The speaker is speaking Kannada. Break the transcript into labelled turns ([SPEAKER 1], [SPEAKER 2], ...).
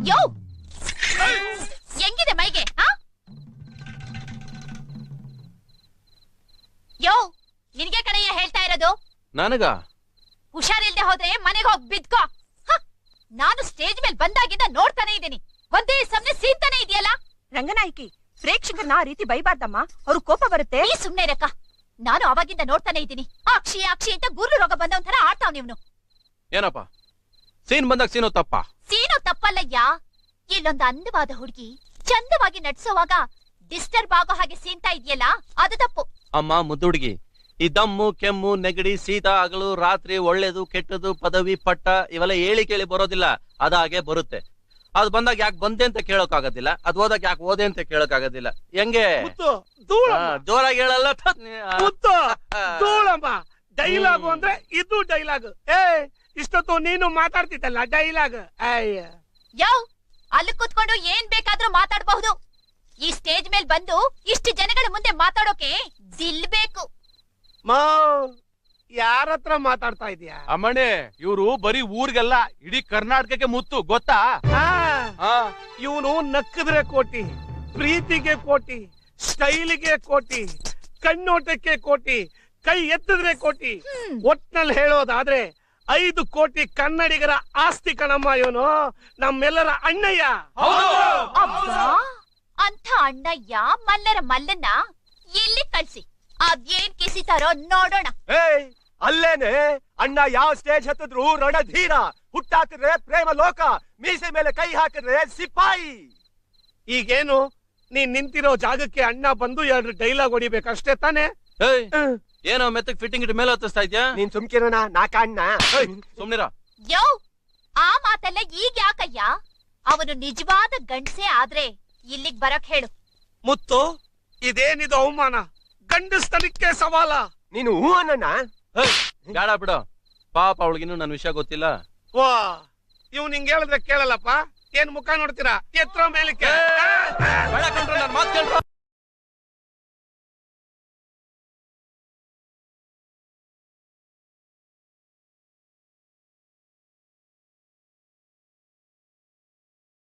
[SPEAKER 1] ಯೋ ಹೆಂಗಿದೆ ಮೈಗೆ? ಯೋ ನಿನ್ಗೆ ಕಣಯ್ಯ ಹೇಳ್ತಾ ಇರೋದು.
[SPEAKER 2] ನನಗ
[SPEAKER 1] ಹುಷಾರಿಲ್ದೆ ಹೋದ್ರೆ ಮನೆಗೆ ಹೋಗ್ ಬಿದ್ಕೋ. ನಾನು ಸ್ಟೇಜ್ ಮೇಲೆ ಬಂದಾಗಿಂದ ನೋಡ್ತಾನೆ ಇದ್ದೀನಿ, ಒಂದೇ ಸಮನೆ ಸೀನ್ತಾನೆ ಇದೆಯಲ್ಲ.
[SPEAKER 3] ರಂಗನಾಯಕಿ, ಪ್ರೇಕ್ಷಕರನ್ನ ಆ ರೀತಿ ಬೈಬಾರ್ದಮ್ಮ, ಅವ್ರು ಕೋಪ ಬರುತ್ತೆ.
[SPEAKER 1] ನೀ ಸುಮ್ನೆ ಇರಕ್ಕ. ನಾನು ಅವಾಗಿಂದ ನೋಡ್ತಾನೆ ಇದ್ದೀನಿ. ಅಕ್ಷಿ ಅಕ್ಷಿ ಅಂತ ಗುರು ರೋಗ ಬಂದವಂತರ ಆಡ್ತಾವ್ ನೀವ್ನು.
[SPEAKER 2] ಏನಪ್ಪ ಸೀನ್ ಬಂದಾಗ ಸೀನು ತಪ್ಪ?
[SPEAKER 1] ಸೀನು ತಪ್ಪಲ್ಲಯ್ಯ. ಇಲ್ಲೊಂದು ಅಂದವಾದ ಹುಡುಗಿ ಚಂದವಾಗಿ ನಡ್ಸೋವಾಗ ಡಿಸ್ಟರ್ಬ್ ಆಗೋ ಹಾಗೆ ಸೀನ್ತಾ ಇದೆಯಲ್ಲ, ಅದು ತಪ್ಪು.
[SPEAKER 2] ಅಮ್ಮ ಮುದ್ದು ಹುಡುಗಿ, ಈ ದಮ್ಮು ಕೆಮ್ಮು ನೆಗಡಿ ಶೀತ ಹಗಲು ರಾತ್ರಿ ಒಳ್ಳೇದು ಕೆಟ್ಟದು ಪದವಿ ಪಟ್ಟ ಇವೆಲ್ಲ ಹೇಳಿ ಕೇಳಿ ಬರೋದಿಲ್ಲ, ಅದಾಗೆ ಬರುತ್ತೆ. ಅದು ಬಂದಾಗ ಯಾಕೆ ಬಂದೆ ಅಂತ ಕೇಳೋಕ್ ಆಗೋದಿಲ್ಲ, ಅದ್ ಹೋದಾಗ ಯಾಕೆ ಓದೆ ಅಂತ ಕೇಳೋಕ್ ಆಗೋದಿಲ್ಲ. ಹೆಂಗೆ ಜೋರಾಗಿ ಹೇಳಲ್ಲ.
[SPEAKER 4] ಡೈಲಾಗು ಅಂದ್ರೆ ಇದು ಡೈಲಾಗ್. ಇಷ್ಟೊತ್ತು ನೀನು ಮಾತಾಡ್ತಿದ್ದಲ್ಲ ಡೈಲಾಗ್.
[SPEAKER 1] ಯಾವ ಅಲ್ಲಿ ಕುತ್ಕೊಂಡು ಏನ್ ಬೇಕಾದ್ರೂ ಮಾತಾಡಬಹುದು. ಈ ಸ್ಟೇಜ್ ಮೇಲೆ ಬಂದು ಇಷ್ಟು ಜನಗಳ ಮುಂದೆ ಮಾತಾಡೋಕೆ ದಿಲ್ ಬೇಕು.
[SPEAKER 4] ಯಾರತ್ರ ಮಾತಾಡ್ತಾ ಇದೀಯಾ?
[SPEAKER 5] ಅಮ್ಮಣೆ, ಇವ್ರು ಬರೀ ಊರ್ಗೆಲ್ಲ ಇಡೀ ಕರ್ನಾಟಕಕ್ಕೆ ಮುತ್ತು, ಗೊತ್ತಾ?
[SPEAKER 4] ಇವನು ನಕ್ಕಿದ್ರೆ ಕೋಟಿ, ಪ್ರೀತಿಗೆ ಕೋಟಿ, ಸ್ಟೈಲಿಗೆ ಕೋಟಿ, ಕಣ್ಣೋಟಕ್ಕೆ ಕೋಟಿ, ಕೈ ಎತ್ತಿದ್ರೆ ಕೋಟಿ. ಒಟ್ನಲ್ಲಿ ಹೇಳೋದಾದ್ರೆ 5 ಕೋಟಿ ಕನ್ನಡಿಗರ ಆಸ್ತಿ ಕಣಮ್ಮ ಇವನು, ನಮ್ಮೆಲ್ಲರ ಅಣ್ಣಯ್ಯ.
[SPEAKER 1] ಅಂತ ಅಣ್ಣಯ್ಯ ಮಲ್ಲರ ಮಲ್ಲನ್ನ ಇಲ್ಲಿ ಕಳ್ಸಿ ಅದೇನ್ ಕಿಸಿತಾರೋ ನೋಡೋಣ.
[SPEAKER 6] ಅಲ್ಲೇನೆ ಅಣ್ಣ ಯಾವ ಸ್ಟೇಜ್ ಹತ್ತಿದ್ರು ರಣಧೀರ, ಹುಟ್ಟಾಕಿದ್ರೆ ಪ್ರೇಮ ಲೋಕ, ಮೀಸೆ ಮೇಲೆ ಕೈ ಹಾಕಿದ್ರೆ ಸಿಪಾಯಿ.
[SPEAKER 4] ಈಗೇನು ನೀನ್ ನಿಂತಿರೋ ಜಾಗಕ್ಕೆ ಅಣ್ಣ ಬಂದು 2 ಡೈಲಾಗ್ ಹೊಡಿಬೇಕಷ್ಟೇ ತಾನೆ?
[SPEAKER 2] ಏನೋ ಮೆತ್ತಗ್ ಫಿಟ್ಟಿಂಗ್ ಇಟ್ಟು ಮೇಲೆ ಹತ್ತಿಸ್ತಾ ಇದ್ಯಾ?
[SPEAKER 6] ನೀನ್ ಸುಮ್ಕಿರೋಣ ನಾಕಣ್ಣ.
[SPEAKER 2] ಸುಮ್ನಿರ.
[SPEAKER 1] ಯೋ ಆ ಮಾತೆಲ್ಲ ಈಗ ಯಾಕಯ್ಯ? ಅವನು ನಿಜವಾದ ಗಂಡಸೇ ಆದ್ರೆ ಇಲ್ಲಿಗ್ ಬರಕ್ ಹೇಳು.
[SPEAKER 4] ಮುತ್ತು, ಇದೇನಿದು ಅವಮಾನ? ಗಂಡಸ್ತನಕ್ಕೆ ಸವಾಲ.
[SPEAKER 6] ನೀನು ಹೂ ಅಣ್ಣ.
[SPEAKER 2] ಬೇಡ ಬಿಡು, ಪಾಪ ಅವಳಿಗಿನ್ನು ನನ್ ವಿಷಯ ಗೊತ್ತಿಲ್ಲ.
[SPEAKER 4] ವಾ, ಇವ್ ನಿಂಗೆ ಹೇಳಿದ್ರೆ ಕೇಳಲ್ಲಪ್ಪ. ಏನ್ ಮುಖ ನೋಡ್ತೀರಾ? ಎತ್ತರ ಮೇಲಕ್ಕೆ.
[SPEAKER 2] ಬೇಡ ಕಣ್ರು, ನನ್ ಮಾತು ಕೇಳ್ರು.